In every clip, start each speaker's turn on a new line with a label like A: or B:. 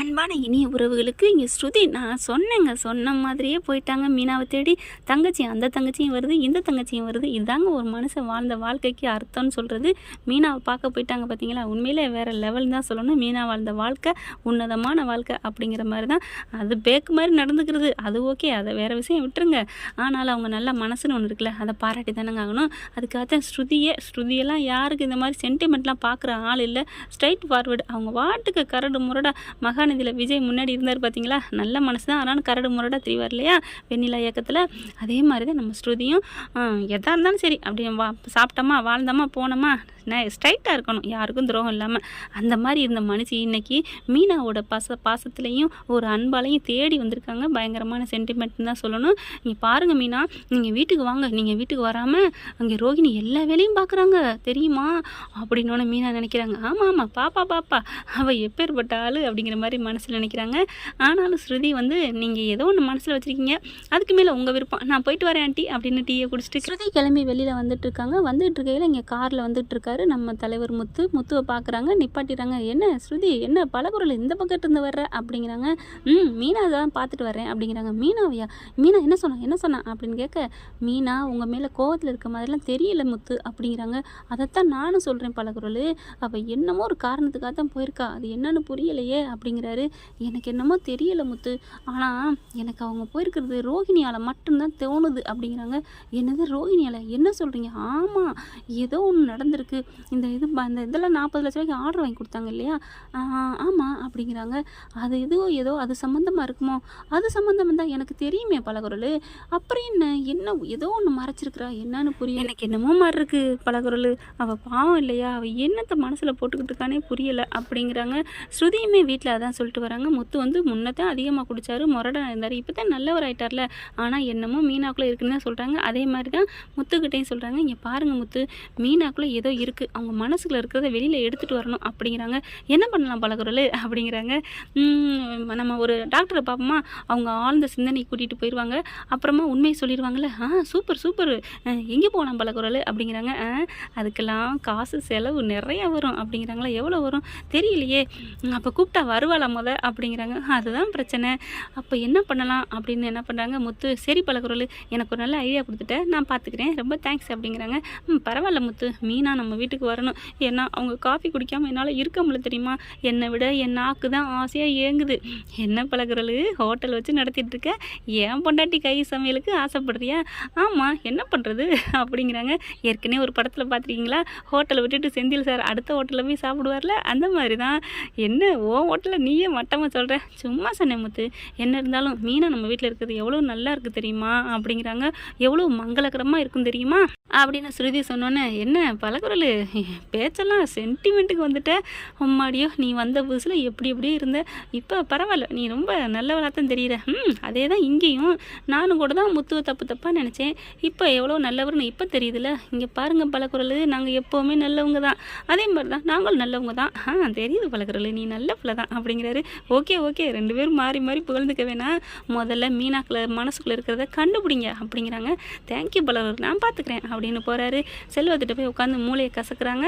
A: அன்பான இனிய உறவுகளுக்கு இங்கே ஸ்ருதி நான் சொன்னேங்க, சொன்ன மாதிரியே போயிட்டாங்க மீனாவை தேடி. அந்த தங்கச்சியும் வருது, இந்த தங்கச்சியும் வருது. இதாங்க ஒரு மனுஷன் வாழ்ந்த வாழ்க்கைக்கு அர்த்தம்னு சொல்கிறது. மீனாவை பார்க்க போயிட்டாங்க பார்த்தீங்களா? உண்மையிலே வேறு லெவல் தான் சொல்லணும். மீனா வாழ்ந்த வாழ்க்கை உன்னதமான வாழ்க்கை அப்படிங்கிற மாதிரி தான். அது பேக்கு மாதிரி நடந்துக்கிறது அது ஓகே, அதை வேறு விஷயம் விட்டுருங்க. ஆனாலும் அவங்க நல்ல மனசுன்னு ஒன்று இருக்குல்ல, அதை பாராட்டி தானேங்க ஆகணும். அதுக்காக ஸ்ருதியெல்லாம் யாருக்கு இந்த மாதிரி சென்டிமெண்ட்லாம் பார்க்குற ஆள் இல்லை. ஸ்ட்ரைட் ஃபார்வேர்டு அவங்க வாட்டுக்கு கரடு முரடா மகாநதியில் விஜய் முன்னாடி இருந்தார் பார்த்தீங்களா? நல்ல மனசு தான், ஆனாலும் கரடு முரடாக திரிவார் இல்லையா வெண்ணிலா இயக்கத்தில். அதே மாதிரி தான் நம்ம ஸ்ருதியும் எதாக இருந்தாலும் சரி அப்படியே சாப்பிட்டோமா வாழ்ந்தோமா போனோமா ஸ்ட்ரைட்டாக இருக்கணும், யாருக்கும் துரோகம் இல்லாமல். அந்த மாதிரி இருந்த மனுஷி இன்னைக்கு மீனாவோட பாசத்துலேயும் ஒரு அன்பாலையும் தேடி வந்திருக்காங்க. பயங்கரமான சென்டிமெண்ட்னு தான் சொல்லணும். நீங்கள் பாருங்கள் மீனா, நீங்கள் வீட்டுக்கு வாங்க, நீங்கள் வீட்டுக்கு வராமல் அங்கே ரோகிணி எல்லா வேலையும் பார்க்குறாங்க தெரியுமா அப்படின்னோன்னு மீனா நினைக்கிறாங்க. ஆமாம் பாப்பா அவள் எப்பேற்பட்ட ஆள் அப்படிங்கிற மாதிரி மனசில் நினைக்கிறாங்க. ஆனாலும் ஸ்ருதி வந்து நீங்கள் ஏதோ ஒன்று மனசில் வச்சுருக்கீங்க, அதுக்கு மேலே உங்கள் விருப்பம், நான் போயிட்டு வரேன் ஆண்டி அப்படின்னு டீயை குடிச்சிட்டு ஸ்ருதி கிளம்பி வெளியில் வந்துட்டு இருக்காங்க. வந்துட்டு இருக்கையில் இங்கே காரில் வந்துட்டு இருக்காரு நம்ம தலைவர் முத்துவை பார்க்குறாங்க, நிப்பாட்டிடுறாங்க. என்ன ஸ்ருதி, என்ன பலகுரல் இந்த பக்கத்து இருந்து வர்ற அப்படிங்கிறாங்க. மீனா தான் பார்த்துட்டு வர்றேன் அப்படிங்கிறாங்க. மீனாவையா? மீனா என்ன சொன்னா அப்படின்னு கேட்க, மீனா உங்கள் மேலே கோவத்தில் இருக்க மாதிரிலாம் தெரியல முத்து அப்படிங்கிறாங்க. அதைத்தான் நானும் சொல்கிறேன் பலகுரல், அவள் என்னமோ ஒரு காரணத்துக்காக தான் போயிருக்கா, அது என்னன்னு புரியலையே அப்படிங்கிறாரு. எனக்கு என்னமோ தெரியலை முத்து, ஆனால் எனக்கு அவங்க போயிருக்கிறது ரோகிணியால் மட்டும்தான் தோணுது அப்படிங்கிறாங்க. என்னது ரோகிணியால்? என்ன சொல்கிறீங்க? ஆமாம், ஏதோ ஒன்று நடந்திருக்கு. இந்த இதெல்லாம் 40 லட்ச ரூபாய்க்கு ஆர்டர் வாங்கி கொடுத்தாங்க இல்லையா? ஆமாம் அப்படிங்கிறாங்க. அது ஏதோ அது சம்மந்தமாக இருக்குமோ? அது சம்மந்தமாக தான் எனக்கு தெரியுமே பலகுரல். அப்புறம் என்ன ஏதோ ஒன்று மறைச்சிருக்கிறா, என்னன்னு புரியல. எனக்கு என்னமோ மாதிரி இருக்கு பலகுரல். அவள் பாவம் இல்லையா, அவள் என்னத்தை மனசில் போட்டுக்கிட்டு இருக்கானே புரியலை அப்படிங்கிறாங்க. ஸ்ருதியுமே வீட்டில் அதான் சொல்லிட்டு வராங்க. முத்து வந்து முன்னதான் அதிகமாக குடித்தாரு, முரடாக இருந்தார், இப்போ தான் நல்லவர் ஆகிட்டார்ல, ஆனால் என்னமோ மீனாக்குள்ளே இருக்குன்னு தான் சொல்கிறாங்க. அதே மாதிரி தான் முத்துக்கிட்டையும் சொல்கிறாங்க. இங்கே பாருங்கள் முத்து, மீனாக்குள்ளே ஏதோ இருக்குது, அவங்க மனசுக்குள்ளே இருக்கிறத வெளியில் எடுத்துகிட்டு வரணும் அப்படிங்கிறாங்க. என்ன பண்ணலாம் பலகுரல் அப்படிங்கிறாங்க. நம்ம ஒரு டாக்டரை பார்ப்போமா, அவங்க ஆழ்ந்த சிந்தனை கூட்டிகிட்டு போயிடுவாங்க, அப்புறமா உண்மையை சொல்லிடுவாங்கள்ல. சூப்பர் எங்கே போகலாம் பலகுரல் அப்படிங்கிறாங்க. அதுக்கெல்லாம் காசு செலவு நிறையா வரும் அப்படிங்கிறாங்களா? எவ்வளோ வரும் தெரியலையே, அப்போ கூப்பிட்டா வருவாளா அப்படிங்கிறாங்க. அதுதான் பிரச்சனை. அப்போ என்ன பண்ணலாம் அப்படின்னு என்ன பண்ணுறாங்க முத்து. சரி பலகுரல், எனக்கு ஒரு நல்ல ஐடியா கொடுத்துட்டேன், நான் பார்த்துக்கிறேன், ரொம்ப தேங்க்ஸ் அப்படிங்கிறாங்க. பரவாயில்ல முத்து, மீனா நம்ம வீட்டுக்கு வரணும், ஏன்னா அவங்க காஃபி குடிக்காமல் என்னால் இருக்க முடியல தெரியுமா, என்னை விட என் நாக்கு தான் ஆசையாக ஏங்குது. என்ன பலகுரல், ஹோட்டல் வச்சு நடத்திட்டு இருக்க, ஏன் பொண்டாட்டி கை சமையலுக்கு ஆசைப்படுறியா? ஆமாம், என்ன பண்ணுறது அப்படிங்கிறாங்க. ஏற்கனவே ஒரு படத்தில் பார்த்துருக்கீங்களா, ஹோட்டலை விட்டுட்டு செந்தில் சார் அடுத்த ஹோட்டலில் போய் சாப்பிடுவார்ல, அந்த மாதிரி தான். என்ன ஓ ஹோட்டலில் நீயே மட்டமாக சொல்கிற? சும்மா சொன்னேன் முத்து, என்ன இருந்தாலும் மீனா நம்ம வீட்டில் இருக்கிறது எவ்வளோ நல்லா இருக்குது தெரியுமா அப்படிங்கிறாங்க. எவ்வளோ மங்களகரமாக இருக்கும் தெரியுமா அப்படின்னு ஸ்ருதி சொன்னோன்னே, என்ன பலகுரல் பேச்செல்லாம் சென்டிமெண்ட்டுக்கு வந்துட்ட, அம்மாடியோ நீ வந்த புதுசில் எப்படி இருந்த, இப்போ பரவாயில்ல, நீ ரொம்ப நல்லவராகத்தான் தெரியுற. அதே தான் இங்கேயும், நானும் கூட தான் முத்துவை தப்பாக நினச்சேன், இப்போ எவ்வளோ நல்லவர்னு இப்போ தெரியுதுல்ல. இங்கே பாருங்கள் பலகுரல், நாங்கள் எப்போவுமே நல்லவங்க தான், அதே மாதிரி தான் நாங்களும் நல்லவங்க தான். தெரியுது பலகுரல், நீ நல்ல பிள்ளை தான் அப்படிங்கிறாரு. ஓகே 2 பேரும் மாறி புகழ்ந்துக்க வேணாம், முதல்ல மீனாக்குள்ள மனசுக்குள்ளே இருக்கிறத கண்டுபிடிங்க அப்படிங்கிறாங்க. தேங்க்யூ பலகுரல், நான் பார்த்துக்கிறேன் அப்படின்னு போகிறாரு. செல்வத்திட்ட போய் உட்காந்து மூளையை கசக்குறாங்க.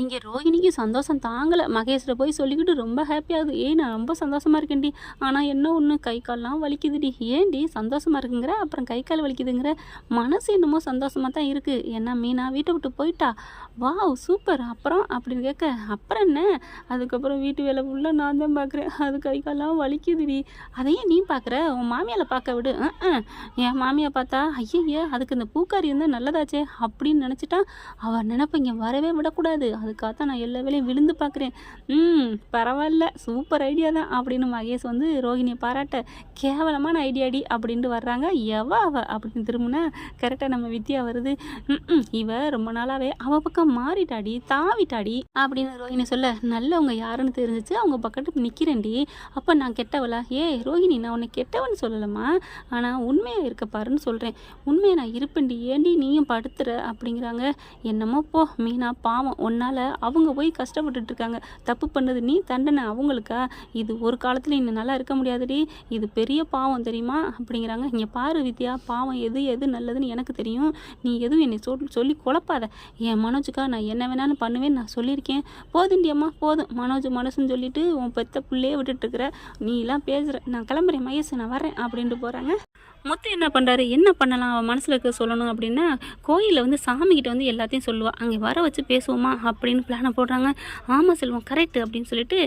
A: இங்கே ரோகிணிக்கு சந்தோஷம் தாங்கலை. மகேஷில் போய் சொல்லிக்கிட்டு ரொம்ப ஹாப்பியாகுது. நான் ரொம்ப சந்தோஷமாக இருக்கேன்டி, ஆனால் என்ன ஒன்று, கை கால்லாம் வலிக்குதுடி. ஏன்டி சந்தோஷமாக இருக்குங்கிற, அப்புறம் கை கால் வலிக்குதுங்கிற? மனசு என்னமோ சந்தோஷமாக தான் இருக்குது. ஏன்னா மீனா வீட்டை விட்டு போயிட்டா, வாவ் சூப்பர், அப்புறம் அப்படின்னு கேட்க, அப்புறம் என்ன, அதுக்கப்புறம் வீட்டு வேலை ஃபுல்லாக நான் தான் பார்க்குறேன், அது கை கால்லாம் வலிக்குதுடி. அதையும் நீ பார்க்குற, உன் மாமியால் பார்க்க விடு. என் மாமியை பார்த்தா ஐயய்யா அதுக்கு இந்த பூக்காரி இருந்தால் நல்லதாச்சே அப்படின்னு நினச்சிட்டா, அவள் நினைப்ப இங்கே வரவே விடக்கூடாது, அதுக்காக தான் நான் எல்லா வேலையும் விழுந்து பார்க்குறேன். பரவாயில்ல, சூப்பர் ஐடியா தான் அப்படின்னு மகேஷ் வந்து ரோகிணியை பாராட்ட, கேவலமான ஐடியாடி அப்படின்ட்டு வர்றாங்க. அவ அப்படின்னு திரும்பினா கரெக்டாக நம்ம வித்யா வருது. இவ ரொம்ப நாளாகவே அவள் பக்கம் மாறிட்டாடி, தாவிட்டாடி அப்படின்னு ரோகிணி சொல்ல, நல்லவங்க யாருன்னு தெரிஞ்சிச்சு, அவங்க பக்கத்து நிற்கிறேன்டி, அப்போ நான் கெட்டவளா? ரோகிணி, நான் உன்னை கெட்டவன்னு சொல்லலாமா, ஆனால் உண்மையாக இருக்க பாருன்னு சொல்கிறேன், உண்மையை நான் இருப்பேன்டி, ஏண்டி நீயும் படுத்துற அப்படிங்கிறாங்க. என்னமோ போ மீனா, பாவம் உன்னால் தண்டனையால் அவங்க போய் கஷ்டப்பட்டுட்டு இருக்காங்க. தப்பு பண்ணது நீ, தண்டனை அவங்களுக்கா? இது ஒரு காலத்தில் இன்னும் நல்லா இருக்க முடியாதுடி, இது பெரிய பாவம் தெரியுமா அப்படிங்கிறாங்க. இங்கே பாரு வித்யா, பாவம் எது எது நல்லதுன்னு எனக்கு தெரியும், நீ எதுவும் என்னை சொல்லி குழப்பாத. என் மனோஜுக்கா நான் என்ன வேணாலும் பண்ணுவேன்னு நான் சொல்லியிருக்கேன். போதுண்டி அம்மா போதும், மனோஜ் மனசுன்னு சொல்லிட்டு உன் பெத்த பிள்ளையே விட்டுட்டுருக்குற, நீ எல்லாம் பேசுகிற, நான் கிளம்புறேன் மகேஷ், நான் வரேன் அப்படின்ட்டு போகிறாங்க. முத்து என்ன பண்ணுறாரு, என்ன பண்ணலாம் அவன் மனசில் இருக்க சொல்லணும் அப்படின்னா, கோயிலில் சாமிக்கிட்ட எல்லாத்தையும் சொல்லுவாள், அங்கே வர வச்சு பேசுவோமா அப்படின்னு பிளானை போடுறாங்க. ஆமாம் செல்வம் கரெக்டு அப்படின்னு சொல்லிட்டு,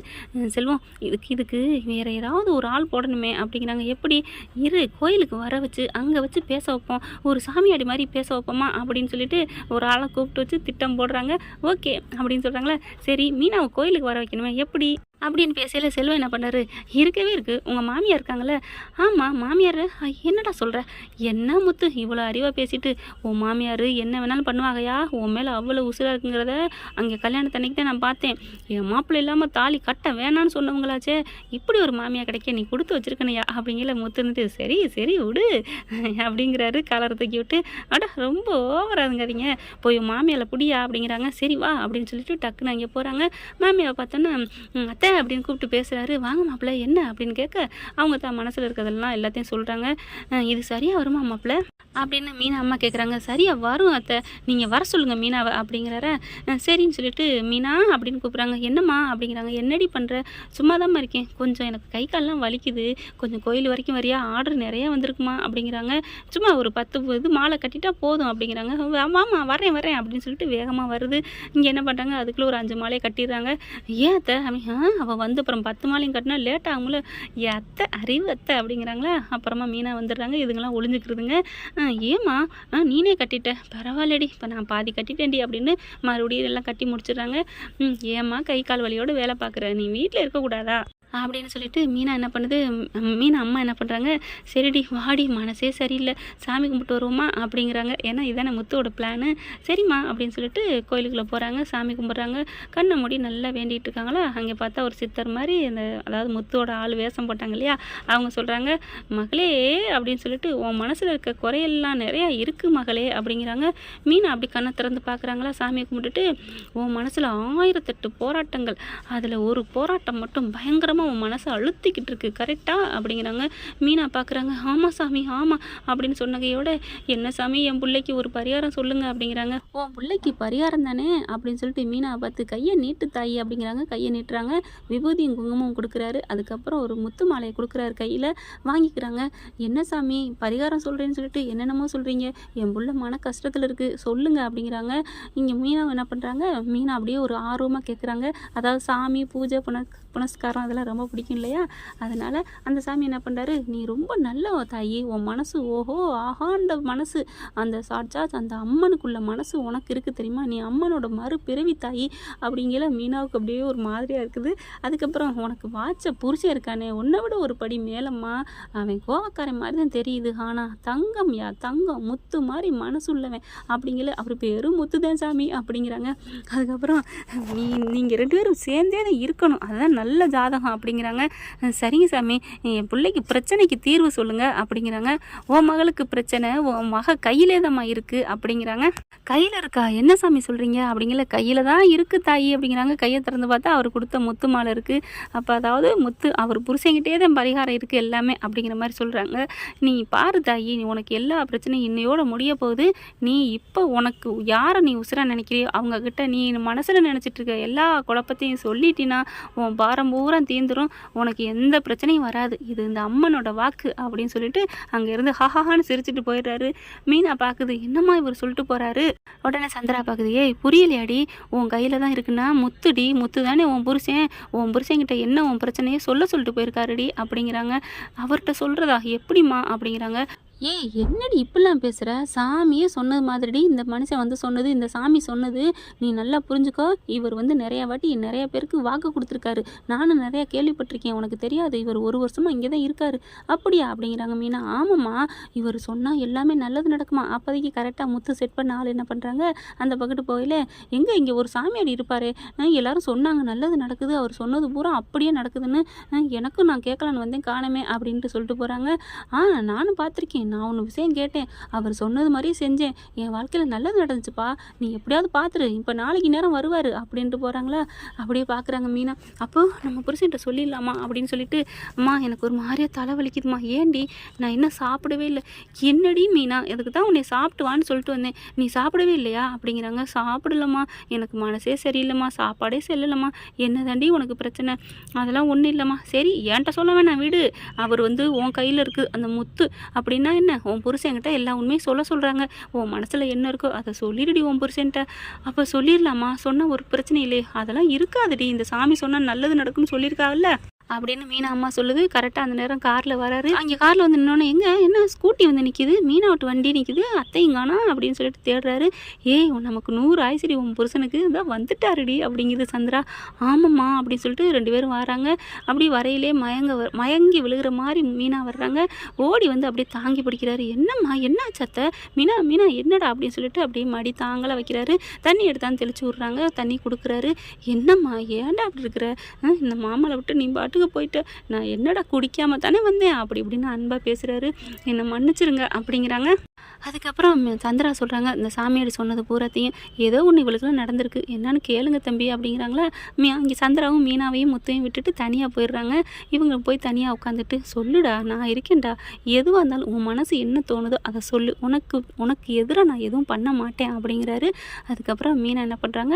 A: செல்வம் இதுக்கு வேறு ஏதாவது ஒரு ஆள் போடணுமே அப்படிங்கிறாங்க. எப்படி, இரு கோயிலுக்கு வர வச்சு அங்கே வச்சு பேச வைப்போம், ஒரு சாமியாடி மாதிரி பேச வைப்போமா அப்படின்னு சொல்லிட்டு ஒரு ஆளை கூப்பிட்டு வச்சு திட்டம் போடுறாங்க. ஓகே அப்படின்னு சொல்கிறாங்களே. சரி மீனாவை கோயிலுக்கு வர வைக்கணுமே, எப்படி அப்படின்னு பேசையில் செல்வம் என்ன பண்ணாரு, இருக்கவே இருக்குது உங்கள் மாமியார் இருக்காங்களே. ஆமாம் மாமியார், என்னடா சொல்கிற, என்ன முத்து இவ்வளோ அறிவாக பேசிட்டு, உன் மாமியார் என்ன வேணாலும் பண்ணுவாங்கயா, உன் மேலே அவ்வளோ உசுராக இருக்குங்கிறத அங்கே கல்யாணத்தன்னைக்கு தான் நான் பார்த்தேன். என் மாப்பிள்ளை இல்லாமல் தாலி கட்ட வேணான்னு சொன்னவங்களாச்சே, இப்படி ஒரு மாமியார் கிடைக்க நீ கொடுத்து வச்சுருக்கணையா அப்படிங்கிற முத்துன்னுட்டு, சரி சரி விடு அப்படிங்கிறாரு. காலரை தூக்கி விட்டு, அட ரொம்ப ஓவராதுங்கிறீங்க, போய் மாமியாரை பிடியா அப்படிங்கிறாங்க. சரி வா அப்படின்னு சொல்லிட்டு டக்குன்னு அங்கே போகிறாங்க. மாமியாரை பார்த்தோன்னா, அத்தை அப்படின்னு கூப்பிட்டு பேசுகிறாரு. வாங்க மாப்பிள்ளை என்ன அப்படின்னு கேட்க, அவங்க தான் மனசில் இருக்கிறதெல்லாம் எல்லாத்தையும் சொல்கிறாங்க. இது சரியாக வருமா மாப்பிள்ளை அப்படின்னு மீனா அம்மா கேட்குறாங்க. சரியாக வரும் அத்தை, நீங்கள் வர சொல்லுங்கள் மீனாவை அப்படிங்கிறார. சரின்னு சொல்லிட்டு மீனா அப்படின்னு கூப்பிட்றாங்க. என்னம்மா அப்படிங்கிறாங்க. என்னடி பண்ணுற, சும்மா தான் இருக்கேன், கொஞ்சம் எனக்கு கை கால்லாம் வலிக்குது, கொஞ்சம் கோயில் வரைக்கும் வரியா, ஆர்டர் நிறையா வந்திருக்குமா அப்படிங்கிறாங்க. சும்மா ஒரு 10 மாலை கட்டிட்டா போதும் அப்படிங்கிறாங்க. ஆமாம்மா வரேன் அப்படின்னு சொல்லிட்டு வேகமாக வருது. இங்கே என்ன பண்ணுறாங்க, அதுக்குள்ளே ஒரு 5 மாலையை கட்டிடுறாங்க. ஏன் அத்தை அவள் வந்து அப்புறம் 10 மாலையும் கட்டினா லேட் ஆகும்ல, ஏன் அத்தை அறிவு அத்தை அப்படிங்கிறாங்களா. அப்புறமா மீனா வந்துடுறாங்க. இதுங்கெல்லாம் ஒளிஞ்சுக்கிறதுங்க. ஏம்மா நீனே கட்டிட்ட, பரவாயில்லடி, இப்போ நான் பாதி கட்டிட்டேன்டி அப்படின்னு மறுபடியும் எல்லாம் கட்டி முடிச்சிடுறாங்க. ஏம்மா கை கால் வலியோடு வேலை பார்க்குற, நீ வீட்டில் இருக்கக்கூடாதா அப்படின்னு சொல்லிட்டு மீனா என்ன பண்ணுது, மீனா அம்மா என்ன பண்ணுறாங்க, சரிடி வாடி மனசே சரியில்லை, சாமி கும்பிட்டு வருவோமா அப்படிங்கிறாங்க. ஏன்னா இதானே முத்துவோட பிளானு. சரிம்மா அப்படின்னு சொல்லிட்டு கோயிலுக்குள்ளே போகிறாங்க, சாமி கும்பிட்றாங்க. கண்ணை மூடி நல்லா வேண்டிகிட்டு இருக்காங்களா. அங்கே பார்த்தா ஒரு சித்தர் மாதிரி அதாவது முத்துவோட ஆள் வேஷம் போட்டாங்க இல்லையா, அவங்க சொல்கிறாங்க, மகளே அப்படின்னு சொல்லிட்டு, உன் மனசில் இருக்க குறையெல்லாம் நிறையா இருக்குது மகளே அப்படிங்கிறாங்க. மீனா அப்படி கண்ணை திறந்து பார்க்குறாங்களா, சாமியை கும்பிட்டுட்டு, உன் மனசில் 1008 போராட்டங்கள், அதில் ஒரு போராட்டம் மட்டும் பயங்கரமாக உன் மனசை அழுத்திக்கிட்டு இருக்கு கரெக்டா அப்படிங்கிறாங்க. மீனா பார்க்குறாங்க. ஆமாம் சாமி ஆமாம் அப்படின்னு சொன்னகையோட, என்ன சாமி என் பிள்ளைக்கு ஒரு பரிகாரம் சொல்லுங்க அப்படிங்கிறாங்க. உன் பிள்ளைக்கு பரிகாரம் தானே அப்படின்னு சொல்லிட்டு மீனா பார்த்து, கையை நீட்டு தாயி அப்படிங்கிறாங்க. கையை நீட்டுறாங்க. விபூதியும் குங்குமம் கொடுக்குறாரு. அதுக்கப்புறம் ஒரு முத்து மாலையை கொடுக்குறாரு, கையில் வாங்கிக்கிறாங்க. என்ன சாமி பரிகாரம் சொல்கிறேன்னு சொல்லிட்டு என்னென்னமோ சொல்கிறீங்க, என் பிள்ளை மன கஷ்டத்தில் இருக்குது சொல்லுங்க அப்படிங்கிறாங்க. இங்கே மீனா என்ன பண்ணுறாங்க, மீனா அப்படியே ஒரு ஆர்வமாக கேட்குறாங்க. அதாவது சாமி பூஜை புனஸ்காரம் அதெல்லாம் ரொம்ப பிடிக்கும் இல்லையா, அதனால் அந்த சாமி என்ன பண்ணுறாரு, நீ ரொம்ப நல்ல தாயி, உன் மனசு ஓஹோ ஆஹான்ற மனசு, அந்த சாட்சாத் அந்த அம்மனுக்குள்ள மனசு உனக்கு இருக்குது தெரியுமா, நீ அம்மனோட மறுபிறவி தாயி அப்படிங்கிற. மீனாவுக்கு அப்படியே ஒரு மாதிரியாக இருக்குது. அதுக்கப்புறம் உனக்கு வாட்ச புருஷன் இருக்கானே, உன்னை விட ஒரு படி மேலம்மா, அவன் கோவக்காரன் மாதிரி தான் தெரியுது, ஆனால் தங்கம் தங்கம் முத்து மாதிரி மனசு உள்ளவன் அப்படிங்கிற. அவர் பேரும் முத்து தான் சாமி அப்படிங்கிறாங்க. அதுக்கப்புறம் நீங்கள் 2 பேரும் சேர்ந்தே தான் இருக்கணும், அதுதான் நல்ல ஜாதகம் அப்படிங்கிறாங்க. சரிங்க சாமி, என் பிள்ளைக்கு பிரச்சனைக்கு தீர்வு சொல்லுங்க அப்படிங்கிறாங்க. உன் மகளுக்கு பிரச்சனை உன் மக கையிலே தான்மா இருக்குது அப்படிங்கிறாங்க. கையில் இருக்கா, என்ன சாமி சொல்கிறீங்க அப்படிங்கிற. கையில் தான் இருக்குது தாயி அப்படிங்கிறாங்க. கையை திறந்து பார்த்தா அவர் கொடுத்த முத்து மாலை இருக்குது. அப்போ அதாவது முத்து அவர் புருஷங்கிட்டே தான் பரிகாரம் இருக்குது எல்லாமே அப்படிங்கிற மாதிரி சொல்கிறாங்க. நீ பாரு தாயி, நீ உனக்கு எல்லா பிரச்சனையும் இன்னையோட முடிய போகுது, நீ இப்போ உனக்கு யாரை நீ உசுரா நினைக்கிறியோ அவங்கக்கிட்ட நீ மனசில் நினச்சிட்டு இருக்க எல்லா குழப்பத்தையும் சொல்லிட்டினா உன் பாரம் பூரா தீந்துடும், உனக்கு எந்த பிரச்சனையும் வராது, இது இந்த அம்மனோட வாக்கு அப்படின்னு சொல்லிட்டு அங்கேருந்து ஹாஹான்னு சிரிச்சுட்டு போயிடுறாரு. மீனா பார்க்குது, என்னம்மா இவர் சொல்லிட்டு போகிறாரு. உடனே சந்திரா பார்க்குது, ஏய் புரியலையாடி, உன் கையில் தான் இருக்குன்னா முத்துடி, முத்து தானே உன் புருஷன்கிட்ட என்ன உன் பிரச்சனையை சொல்லிட்டு போயிருக்காருடி அப்படிங்கிறாங்க. அவர்கிட்ட சொல்கிறதா எப்படிம்மா அப்படிங்கிறாங்க. ஏய் என்னடி இப்படிலாம் பேசுகிற, சாமியே சொன்னது மாதிரிடி இந்த மனுஷன் சொன்னது, இந்த சாமி சொன்னது நீ நல்லா புரிஞ்சுக்கோ. இவர் நிறையா வாட்டி நிறைய பேருக்கு வாக்கு கொடுத்துருக்காரு, நானும் நிறையா கேள்விப்பட்டிருக்கேன், உனக்கு தெரியாது, இவர் 1 வருஷமாக இங்கே தான் இருக்காரு அப்படியா அப்படிங்கிறாங்க. மீனா ஆமாம்மா, இவர் சொன்னால் எல்லாமே நல்லது நடக்குமா. அப்போதைக்கு கரெக்டாக முத்து செட் பண்ண ஆள் என்ன பண்ணுறாங்க, அந்த பக்கத்து போயில இங்கே ஒரு சாமியாடி இருப்பார், எல்லாரும் சொன்னாங்க நல்லது நடக்குது, அவர் சொன்னது பூரா அப்படியே நடக்குதுன்னு, எனக்கும் நான் கேட்கலான்னு வந்தேன் காணமே அப்படின்ட்டு சொல்லிட்டு போகிறாங்க. நானும் பார்த்துருக்கேன், நான் ஒன்று விஷயம் கேட்டேன், அவர் சொன்னது மாதிரியே செஞ்சேன், என் வாழ்க்கையில் நல்லது நடந்துச்சுப்பா, நீ எப்படியாவது பார்த்துரு, இப்போ நாளைக்கு நேரம் வருவார் அப்படின்ட்டு போகிறாங்களா. அப்படியே பார்க்குறாங்க மீனா. அப்போ நம்ம புருஷன்கிட்ட சொல்லிடலாமா அப்படின்னு சொல்லிட்டு, அம்மா எனக்கு ஒரு மாதிரியாக தலை வலிக்குதுமா, ஏண்டி நான் இன்னும் சாப்பிடவே இல்லை. என்னடி மீனா, அதுக்கு தான் உன்னை சாப்பிட்டு வான்னு சொல்லிட்டு வந்தேன், நீ சாப்பிடவே இல்லையா அப்படிங்கிறாங்க. சாப்பிடலம்மா, எனக்கு மனசே சரியில்லைம்மா, சாப்பாடே செல்லலம்மா, என்ன தாண்டி உனக்கு பிரச்சனை? அதெல்லாம் ஒன்றும் இல்லைம்மா. சரி என்கிட்ட சொல்ல வேணாம் வீடு, அவர் உன் கையில் இருக்குது அந்த முத்து, அப்படின்னா என்ன, உன் புருஷன்கிட்ட எல்லா உண்மையும் சொல்கிறாங்க, உன் மனசில் என்ன இருக்கோ அதை சொல்லிடுடி உன் புருஷன்ட்ட. அப்போ சொல்லிடலாமா, சொன்னால் ஒரு பிரச்சனை இல்லையே, அதெல்லாம் இருக்காதுடி, இந்த சாமி சொன்னால் நல்லது நடக்கும்னு சொல்லியிருக்காங்கல்ல அப்படின்னு மீனா அம்மா சொல்லுது. கரெக்டாக அந்த நேரம் காரில் வராரு. அங்கே காரில் வந்து நின்னோன்னே, என்ன ஸ்கூட்டி வந்து நிற்கிது, மீனா விட்டு வண்டி நிற்கிது, அத்தைங்கானா அப்படின்னு சொல்லிட்டு தேடுறாரு. ஏய் நமக்கு 100 ஆயிசரி, உன் புருஷனுக்கு இதான் வந்துட்டாருடி அப்படிங்குது சந்திரா. ஆமாம்மா அப்படின்னு சொல்லிட்டு 2 பேரும் வராங்க. அப்படி வரையிலே மயங்கி விழுகிற மாதிரி மீனா வர்றாங்க. ஓடி வந்து அப்படியே தாங்கி பிடிக்கிறாரு. என்னம்மா என்னாச்சு அத்தை? மீனா மீனா என்னடா அப்படின்னு சொல்லிட்டு அப்படியே மடி தாங்கலை வைக்கிறாரு. தண்ணி எடுத்தான்னு தெளிச்சு விட்றாங்க. தண்ணி கொடுக்குறாரு. என்னம்மா ஏன்டா அப்படி இருக்கிற, இந்த மாமலை விட்டு நீ பாட்டு போயிட்டு, நான் என்னடா குடிக்காம தானே வந்தேன் அப்படி இப்படின்னு அன்பா பேசுறாரு. என்னை மன்னிச்சிருங்க அப்படிங்கிறாங்க. அதுக்கப்புறம் சந்திரா சொல்கிறாங்க, இந்த சாமியார் சொன்னது பூராத்தையும் ஏதோ ஒன்று இவளுக்குலாம் நடந்திருக்கு, என்னன்னு கேளுங்க தம்பி அப்படிங்கிறாங்களா. அங்கே சந்திராவும் மீனாவையும் முத்தையும் விட்டுட்டு தனியாக போயிடுறாங்க. இவங்க போய் தனியாக உட்காந்துட்டு, சொல்லுடா நான் இருக்கேன்டா, எதுவாக இருந்தாலும் உன் மனசு என்ன தோணுதோ அதை சொல்லு, உனக்கு எதிராக நான் எதுவும் பண்ண மாட்டேன் அப்படிங்கிறாரு. அதுக்கப்புறம் மீனா என்ன பண்ணுறாங்க,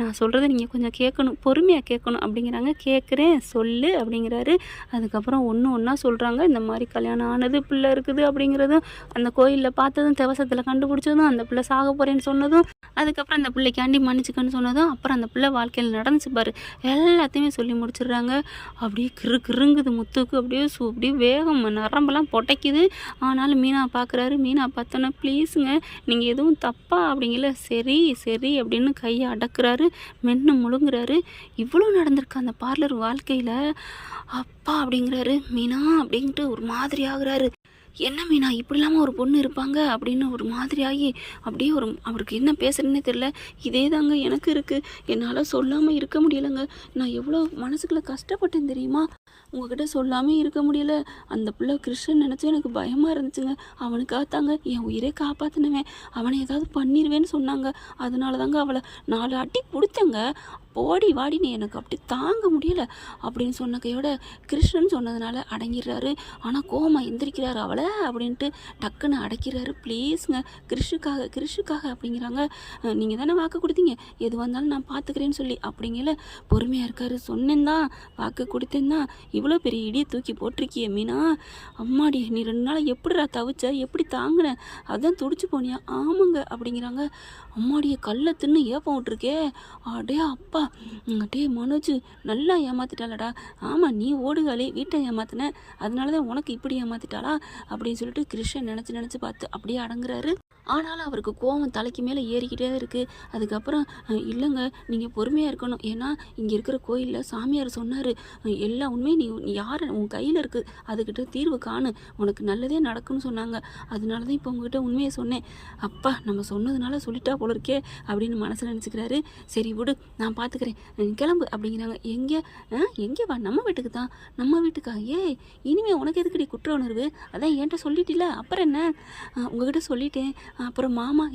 A: நான் சொல்கிறத நீங்கள் கொஞ்சம் கேட்கணும், பொறுமையாக கேட்கணும் அப்படிங்கிறாங்க. கேட்குறேன் சொல்லு அப்படிங்கிறாரு. அதுக்கப்புறம் ஒன்று ஒன்றா சொல்கிறாங்க. இந்த மாதிரி கல்யாணம் ஆனது, பிள்ளை இருக்குது அப்படிங்கிறதும், அந்த கோயிலில் பார்த்ததும், தேவசத்தில் கண்டுபிடிச்சதும், அந்த பிள்ளை சாக போகிறேன்னு சொன்னதும், அதுக்கப்புறம் அந்த பிள்ளைக்காண்டி மன்னிச்சுக்கன்னு சொன்னதும், அப்புறம் அந்த பிள்ளை வாழ்க்கையில் நடந்துச்சு பாரு, எல்லாத்தையுமே சொல்லி முடிச்சிடுறாங்க. அப்படியே கிருங்குது முத்துக்கு, அப்படியே வேகம் நரம்பெல்லாம் பொட்டைக்குது. ஆனாலும் மீனா பார்க்குறாரு. மீனா பார்த்தோன்னா, ப்ளீஸுங்க நீங்கள் எதுவும் தப்பா அப்படிங்கல, சரி சரி அப்படின்னு கையை அடக்குறாரு, மென்று முழுங்குறாரு. இவ்வளோ நடந்திருக்கு அந்த பார்லர் வாழ்க்கையில், அப்பா அப்படிங்கிறாரு. மீனா அப்படின்ட்டு ஒரு மாதிரி ஆகுறாரு. என்ன மீனா இப்படி இல்லாமல் ஒரு பொண்ணு இருப்பாங்க அப்படின்னு ஒரு மாதிரி ஆகி, அப்படியே அவருக்கு என்ன பேசுறதுன்னே தெரியல. இதே தாங்க எனக்கு இருக்குது, என்னால் சொல்லாமல் இருக்க முடியலைங்க. நான் எவ்வளோ மனசுக்குள்ளே கஷ்டப்பட்டேன் தெரியுமா, உங்ககிட்ட சொல்லாமல் இருக்க முடியல. அந்த பிள்ளை கிருஷ்ணன் நினச்சி எனக்கு பயமாக இருந்துச்சுங்க. அவனுக்காகத்தாங்க என் உயிரை காப்பாற்றினவன், அவனை ஏதாவது பண்ணிடுவேன்னு சொன்னாங்க. அதனால தாங்க அவளை 4 அடி பிடிச்சங்க. போடி வாடின்னு எனக்கு அப்படி தாங்க முடியலை அப்படின்னு சொன்ன கையோட கிருஷ்ணன் சொன்னதுனால அடங்கிடுறாரு. ஆனால் கோமா எந்திரிக்கிறாரு. அவளை அப்படின்ட்டு டக்குன்னு அடைக்கிறாரு. ப்ளீஸுங்க கிருஷுக்காக அப்படிங்கிறாங்க. நீங்கள் தானே வாக்கு கொடுத்தீங்க, எது வந்தாலும் நான் பார்த்துக்கிறேன்னு சொல்லி அப்படிங்கல பொறுமையாக இருக்காரு. சொன்னேன்தான், வாக்கு கொடுத்தேன்தான், இவ்வளோ பெரிய இடியை தூக்கி போட்டிருக்கிய மீனா, அம்மாடி நீ 2 நாள் எப்படிடா தவிச்ச, எப்படி தாங்கின, அதுதான் துடிச்சு போனியா? ஆமாங்க அப்படிங்கிறாங்க. அம்மாடியை கல்லை தின்னு ஏப்பம் விட்டுருக்கே, அடே அப்பா, டே மனோஜ் நல்லா ஏமாத்திட்டாளடா. ஆமாம் நீ ஓடுகாலே வீட்டை ஏமாத்தின, அதனால தான் உனக்கு இப்படி ஏமாத்திட்டாளா அப்படின்னு சொல்லிட்டு கிருஷ்ணன் நினச்சி பார்த்து அப்படியே அடங்குறாரு. ஆனாலும் அவருக்கு கோவம் தலைக்கு மேலே ஏறிக்கிட்டே இருக்குது. அதுக்கப்புறம் இல்லைங்க நீங்கள் பொறுமையாக இருக்கணும், ஏன்னா இங்கே இருக்கிற கோயிலில் சாமியார் சொன்னார், எல்லா உண்மையும் நீ யார் உன் கையில் இருக்குது, அதுக்கிட்ட தீர்வு காணு, உனக்கு நல்லதே நடக்கும்னு சொன்னாங்க. அதனால தான் இப்போ உங்ககிட்ட உண்மையை சொன்னேன். அப்பா நம்ம சொன்னதுனால சொல்லிட்டா போல இருக்கே அப்படின்னு மனசில் நினச்சிக்கிறாரு. சரி விடு நான் பார்த்துக்கிறேன், கிளம்பு அப்படிங்கிறாங்க. எங்கே வா, நம்ம வீட்டுக்கு தான். நம்ம வீட்டுக்கா? இனிமேல் உனக்கு எதுக்கடி குற்ற உணர்வு, அதான் என்கிட்ட சொல்லிட்டில, அப்புறம் என்ன, உங்ககிட்ட சொல்லிட்டேன். அப்புறம் மாமா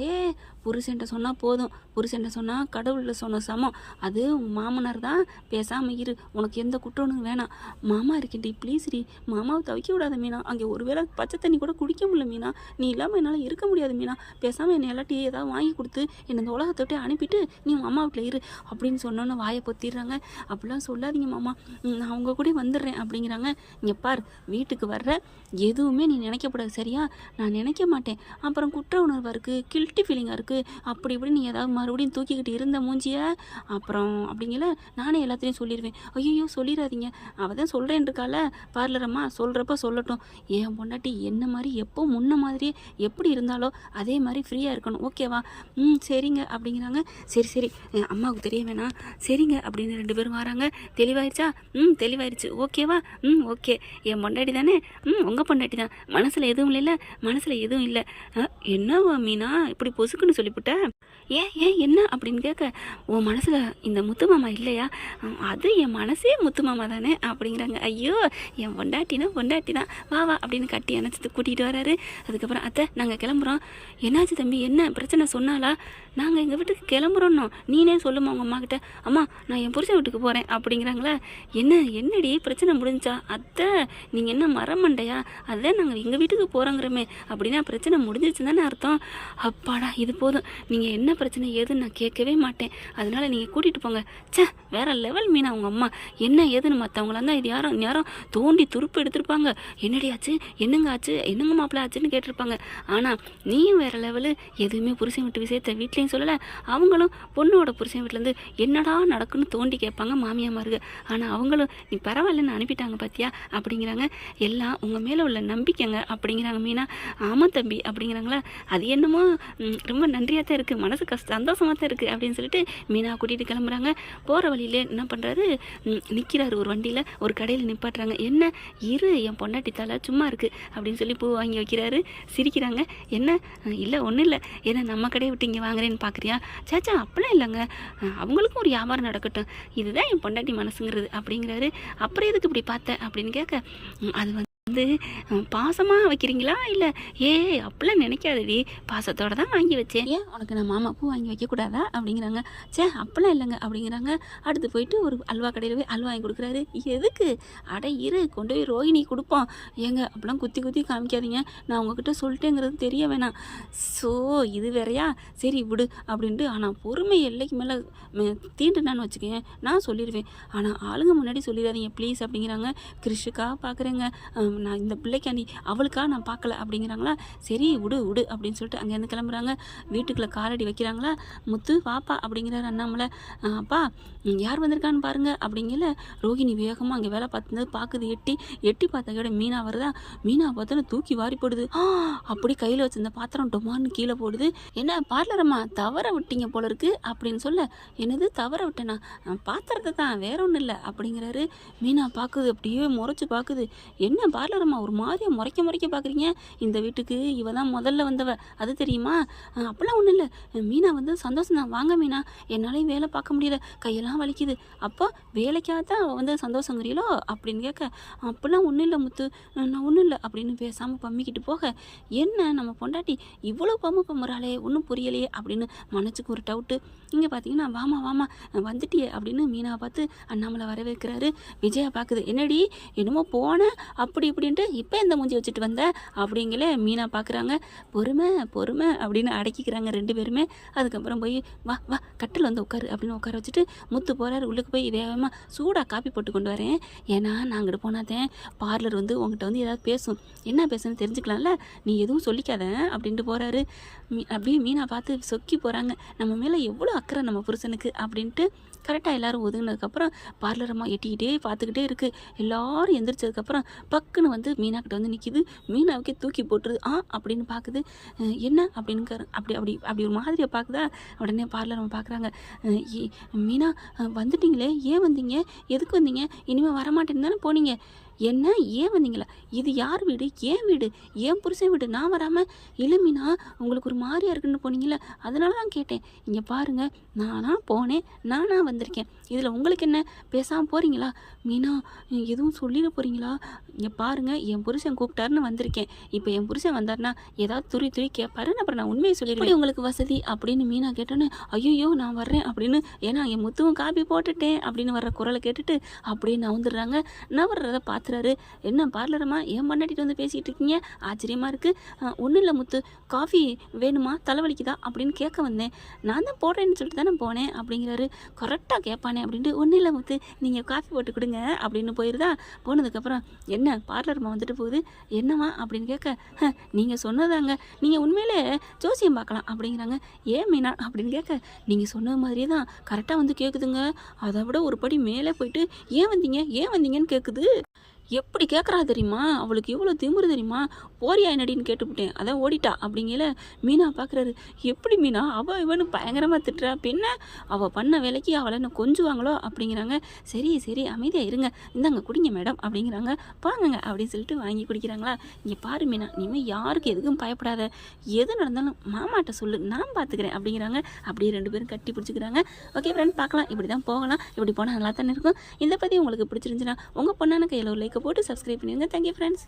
A: புருஷன்ட்ட சொன்னால் போதும், புருஷன்ட்ட சொன்னால் கடவுளில் சொன்ன சமம், அது உங்கள் மாமனார் தான், பேசாமல் இரு, உனக்கு எந்த குற்றம்னு வேணாம். மாமா இருக்கேன்டி ப்ளீஸ்டி, மாமாவை தவிக்க விடாத மீனா, அங்கே ஒரு வேளை பச்சை தண்ணி கூட குடிக்க முடியல மீனா, நீ இல்லாமல் என்னால் இருக்க முடியாது மீனா, பேசாமல் என்னை எல்லாத்தையும் ஏதாவது வாங்கி கொடுத்து என்னை இந்த உலகத்தை விட்டு அனுப்பிட்டு நீ மாமா வீட்டில் இரு அப்படின்னு சொன்னோன்னு வாயை பொத்திடுறாங்க. அப்படிலாம் சொல்லாதீங்க மாமா, நான் அவங்க கூட வந்துடுறேன் அப்படிங்கிறாங்க. இங்கே பார், வீட்டுக்கு வர்ற எதுவுமே நீ நினைக்கப்படாது சரியா, நான் நினைக்க மாட்டேன். அப்புறம் குற்ற உணர்வாக இருக்குது, கில்ட்டி ஃபீலிங்காக இருக்குது, அப்படி இப்படி நீ ஏதாவது மறுபடியும் தூக்கிக்கிட்டு இருந்த மூஞ்சிய அப்புறம் அப்படிங்கல நானே எல்லாத்தையும் சொல்லிடுவேன். ஐயோ சொல்லிடாதீங்க, அவள் தான் சொல்கிறேன் இருக்கால பார்லரம்மா, சொல்கிறப்ப சொல்லட்டும். என் பொண்டாட்டி என்ன மாதிரி எப்போ முன்ன மாதிரியே எப்படி இருந்தாலோ அதே மாதிரி ஃப்ரீயாக இருக்கணும், ஓகேவா? சரிங்க அப்படிங்கிறாங்க. சரி அம்மாவுக்கு தெரிய வேணாம், சரிங்க அப்படின்னு 2 பேரும் வராங்க. தெளிவாயிருச்சா? தெளிவாயிருச்சு, ஓகேவா? ஓகே, என் பொண்டாட்டி தானே? உங்கள் பொண்டாட்டி தான், மனசில் எதுவும் இல்லை, மனசில் எதுவும் இல்லை. என்ன என்னவா மீனா இப்படி பொசுக்குன்னு சொல்லிவிட்ட? ஏன் ஏன் என்ன அப்படின்னு கேட்க, உன் மனசில் இந்த முத்து மாமா இல்லையா? அது என் மனசே முத்து மாமா தானே அப்படிங்கிறாங்க. ஐயோ, என் பொண்டாட்டினா பொண்டாட்டி தான், வா வா அப்படின்னு கட்டி அணைச்சிட்டு கூட்டிகிட்டு வராரு. அதுக்கப்புறம் அத்தை நாங்கள் கிளம்புறோம். என்னாச்சு தம்பி, என்ன பிரச்சனை சொன்னாலா? நாங்கள் எங்கள் வீட்டுக்கு கிளம்புறோன்னோ, நீனே சொல்லுமா உங்கள் அம்மா கிட்ட. அம்மா நான் என் புருஷன் வீட்டுக்கு போகிறேன் அப்படிங்கிறாங்களா. என்னடி பிரச்சனை முடிஞ்சா? அத்தை நீங்கள் என்ன மரமண்டையா? அதான் நாங்கள் எங்கள் வீட்டுக்கு போகிறோங்கிறோமே அப்படின்னா பிரச்சனை முடிஞ்சிச்சு தானே அர்த்தம். அப்பாடா இது போதும், நீங்கள் என்ன பிரச்சனை ஏதுன்னு நான் கேட்கவே மாட்டேன், அதனால் நீங்கள் கூட்டிகிட்டு போங்க. சே வேறு லெவல் மீனா அவங்க அம்மா. என்ன ஏதுன்னு மற்றவங்களாம் தான் இது யாரும் தோண்டி துருப்பு எடுத்திருப்பாங்க. என்னடி ஆச்சு, என்னங்க ஆச்சு, என்னங்க மாப்பிள்ள ஆச்சுன்னு கேட்டிருப்பாங்க. ஆனால் நீயும் வேறு லெவலு. எதுவுமே புருஷன் வீட்டு விஷயத்தை வீட்லேயும் சொல்லலை, அவங்களும் பொண்ணோட புருஷன் வீட்டிலேருந்து என்னடா நடக்குன்னு தோண்டி கேட்பாங்க மாமியாமாருங்க. ஆனால் அவங்களும் நீ பரவாயில்லன்னு அனுப்பிட்டாங்க பார்த்தியா அப்படிங்கிறாங்க. எல்லாம் உங்கள் மேலே உள்ள நம்பிக்கைங்க அப்படிங்கிறாங்க மீனா. ஆமாம் தம்பி அப்படிங்கிறாங்களா. அது என்னமோ ரொம்ப நன்றியாக தான் இருக்குது, மனசு சந்தோஷமாக தான் இருக்குது அப்படின்னு சொல்லிட்டு மீனா கூட்டிகிட்டு கிளம்புறாங்க. போகிற வழியிலே என்ன பண்ணுறாரு, நிற்கிறாரு ஒரு வண்டியில், ஒரு கடையில் நிப்பாட்டுறாங்க. என்ன இரு என் பொண்டாட்டி தலை சும்மா இருக்குது அப்படின்னு சொல்லி பூ வாங்கி வைக்கிறாரு. சிரிக்கிறாங்க. என்ன இல்லை ஒன்றும் இல்லை, ஏன்னா நம்ம கடையை விட்டு இங்கே வாங்குறேன்னு பார்க்குறியா? சேச்சா அப்படிலாம் இல்லைங்க, அவங்களுக்கும் ஒரு வியாபாரம் நடக்கட்டும், இதுதான் என் பொண்டாட்டி மனசுங்கிறது அப்படிங்கிறாரு. அப்புறம் எதுக்கு இப்படி பார்த்தேன் அப்படின்னு கேட்க, அது வந்து பாசமாக வைக்கிறீங்களா இல்லை அப்படிலாம் நினைக்காதடி, பாசத்தோடு தான் வாங்கி வச்சேன், ஏன் உனக்கு நான் மாமா பூ வாங்கி வைக்கக்கூடாதா அப்படிங்கிறாங்க. சே அப்படிலாம் இல்லைங்க அப்படிங்கிறாங்க. அடுத்து போயிட்டு ஒரு அல்வா கடையில் போய் அல்வா வாங்கி கொடுக்குறாரு. எதுக்கு? அட இரு கொண்டு போய் ரோஹிணி கொடுப்போம், ஏங்க அப்படிலாம் குத்தி காமிக்காதீங்க, நான் உங்ககிட்ட சொல்லிட்டேங்கிறது தெரிய வேணாம். ஸோ இது வேறையா, சரி விடு அப்படின்ட்டு. ஆனால் பொறுமை எல்லைக்கு மேலே தீண்டுனான்னு வச்சுக்கேன், நான் சொல்லிடுவேன், ஆனால் ஆளுங்க முன்னாடி சொல்லிடாதீங்க ப்ளீஸ் அப்படிங்கிறாங்க. கிறிஷுக்காக பார்க்குறேங்க, நான் இந்த பிள்ளைக்காண்டி அவளுக்காக நான் பார்க்கல அப்படிங்கிறாங்களா. சரி விடு அப்படின்னு சொல்லிட்டு அங்கேருந்து கிளம்புறாங்க. வீட்டுக்குள்ளே காலடி வைக்கிறாங்களா. முத்து வாப்பா அப்படிங்கிறாரு அண்ணாமலை. அப்பா யார் வந்திருக்கான்னு பாருங்க அப்படிங்கல. ரோஹிணி வேகமாக அங்கே வேலை பார்த்துருந்தது பார்க்குது. எட்டி பார்த்தா மீனா வருதா. மீனா பார்த்தோன்னா தூக்கி வாரி போடுது. அப்படி கையில் வச்சிருந்த பாத்திரம் டொமான்னு கீழே போடுது. என்ன பார்லரம்மா தவற விட்டீங்க போல இருக்கு அப்படின்னு சொல்ல, என்னது தவற விட்டேனா, பாத்திரத்தை தான் வேற ஒன்றும் இல்லை அப்படிங்கிறாரு. மீனா பார்க்குது, அப்படியே முறைச்சி பார்க்குது. என்ன பார்லரம்மா ஒரு மாதிரியா முறைக்க பார்க்குறீங்க, இந்த வீட்டுக்கு இவ தான் முதல்ல வந்தவ அது தெரியுமா? அப்போல்லாம் ஒன்றும் இல்லை மீனா, வந்து சந்தோஷம் தான், வாங்க மீனா, என்னாலையும் வேலை பார்க்க முடியல, கையெல்லாம் வலிக்குது. அப்போ வேலைக்காக தான் அவள் வந்து சந்தோஷங்கிறீங்களோ அப்படின்னு கேட்க, அப்போல்லாம் ஒன்றும் இல்லை முத்து, நான் ஒன்றும் இல்லை அப்படின்னு பேசாமல் பம்மிக்கிட்டு போக, என்ன நம்ம பொண்டாட்டி இவ்வளோ பம்முறாளே ஒன்றும் புரியலையே அப்படின்னு மனசுக்கு ஒரு டவுட்டு. இங்கே பார்த்தீங்கன்னா வாமா வந்துட்டியே அப்படின்னு மீனாவை பார்த்து அண்ணாமலை வரவேற்கிறாரு. விஜயா பார்க்குது, என்னடி என்னமோ போனேன் அப்படி இப்படின்ட்டு இப்போ எந்த மூஞ்சி வச்சுட்டு வந்த அப்படிங்களே மீனா பார்க்குறாங்க. பொறுமை அப்படின்னு அடக்கிக்கிறாங்க ரெண்டு பேருமே. அதுக்கப்புறம் போய் வா கட்டில் வந்து உட்காரு அப்படின்னு உட்கார வச்சுட்டு முத்து போகிறாரு. உள்ளுக்கு போய் வேகமாக சூடாக காப்பி போட்டு கொண்டு வரேன், ஏன்னா நான் அங்கிட்டு போனாதேன் பார்லர் வந்து உங்கள்கிட்ட வந்து ஏதாவது பேசும், என்ன பேசுன்னு தெரிஞ்சுக்கலாம்ல, நீ எதுவும் சொல்லிக்காத அப்படின்ட்டு போகிறாரு. அப்படியே மீனா பார்த்து சொக்கி போகிறாங்க, நம்ம மேலே எவ்வளோ அக்கறை நம்ம புருஷனுக்கு அப்படின்ட்டு. கரெக்டாக எல்லோரும் ஒதுங்கினதுக்கப்புறம் பார்லரம்மா எட்டிக்கிட்டே பார்த்துக்கிட்டே இருக்குது. எல்லோரும் எந்திரிச்சதுக்கப்புறம் பக்குன்னு வந்து மீனாக்கிட்ட வந்து நிற்கிது. மீனாவுக்கே தூக்கி போட்டுருது. அப்படின்னு பார்க்குது. என்ன அப்படின்னு அப்படி ஒரு மாதிரியை பார்க்குதா. உடனே பார்லரம்மா பார்க்குறாங்க. மீனா வந்துட்டீங்களே, ஏன் வந்தீங்க, எதுக்கு வந்தீங்க, இனிமேல் வரமாட்டேன்னு தானே போனீங்க, என்ன ஏன் வந்தீங்களா, இது யார் வீடு, ஏன் வீடு, ஏன் புருஷன் வீடு, நான் வராமல் இல்லை மீனா உங்களுக்கு ஒரு மாதிரியா இருக்குன்னு போனீங்களே அதனால தான் கேட்டேன். இங்கே பாருங்கள், நானாக போனேன், நானாக வந்திருக்கேன், இதில் உங்களுக்கு என்ன, பேசாமல் போகிறீங்களா மீனா, எதுவும் சொல்லிட போகிறீங்களா, இங்கே பாருங்கள் என் புருஷன் கூப்பிட்டாருன்னு வந்திருக்கேன், இப்போ என் புருஷன் வந்தாருன்னா ஏதாவது துரி கேட்பாரு, அப்புறம் நான் உண்மையை சொல்லிடுவேன், உங்களுக்கு வசதி அப்படின்னு மீனா கேட்டோன்னே ஐயோ நான் வர்றேன் அப்படின்னு, ஏன்னா என் முத்துவும் காப்பி போட்டுட்டேன் அப்படின்னு வர்ற குரலை கேட்டுட்டு அப்படியே நவுந்துடுறாங்க. நவர்றதை பார்த்துறாரு. என்ன பார்லரம்மா ஏன் பண்ணாட்டிட்டு வந்து பேசிகிட்டு இருக்கீங்க, ஆச்சரியமாக இருக்குது, ஒன்றும் இல்லை முத்து, காஃபி வேணுமா, தலைவலிக்குதா அப்படின்னு கேட்க வந்தேன், நான் தான் போடுறேன்னு சொல்லிட்டு தானே போனேன் அப்படிங்கிறாரு. கரெக்டாக கேட்பானே அப்படின்ட்டு, ஒன்றும் இல்லை முத்து நீங்கள் காஃபி போட்டு கொடுங்க அப்படின்னு போயிருதா. போனதுக்கப்புறம் என்ன பார்லர்மா வந்துட்டு போகுது, என்னம்மா அப்படின்னு கேட்க, நீங்கள் சொன்னதாங்க, நீங்கள் உண்மையிலே ஜோசியம் பார்க்கலாம் அப்படிங்கிறாங்க. ஏன் மீனா அப்படின்னு கேட்க, நீங்கள் சொன்ன மாதிரியே தான் கரெக்டாக வந்து கேட்குதுங்க, அதை விட ஒரு படி மேலே போயிட்டு ஏன் வந்தீங்கன்னு கேட்குது. எப்படி கேட்குறா தெரியுமா, அவளுக்கு எவ்வளோ திமிரு தெரியுமா, போறியா என்னடின்னு கேட்டுவிட்டேன், அதான் ஓடிட்டா அப்படிங்கல. மீனா பார்க்குறாரு, எப்படி மீனா அவள் இவனு பயங்கரமாக திட்டுறா, பின்ன அவள் பண்ண வேலைக்கு அவளை என்ன கொஞ்சுவாங்களோ அப்படிங்கிறாங்க. சரி சரி அமைதியாக இருங்க, இந்தாங்க குடிங்க மேடம் அப்படிங்கிறாங்க. வாங்குங்க அப்படின்னு சொல்லிட்டு வாங்கி குடிக்கிறாங்களா. இங்கே பாரு மீனா, இனிமேல் யாருக்கு எதுக்கும் பயப்படாத, எது நடந்தாலும் மாமாட்ட சொல்லு, நான் பார்த்துக்கிறேன் அப்படிங்கிறாங்க. அப்படியே 2 பேரும் கட்டி பிடிச்சிக்கிறாங்க. ஓகே ஃப்ரெண்ட், பார்க்கலாம், இப்படி தான் போகலாம், இப்படி போனால் நல்லா தானே இருக்கும். இந்த பதிவு உங்களுக்கு பிடிச்சிருந்துச்சுன்னா உங்கள் பொண்ணான கையில் ஒரு லைக்கை போட்டு சப்ஸ்கிரைப் பண்ணிடுங்க. Thank you friends.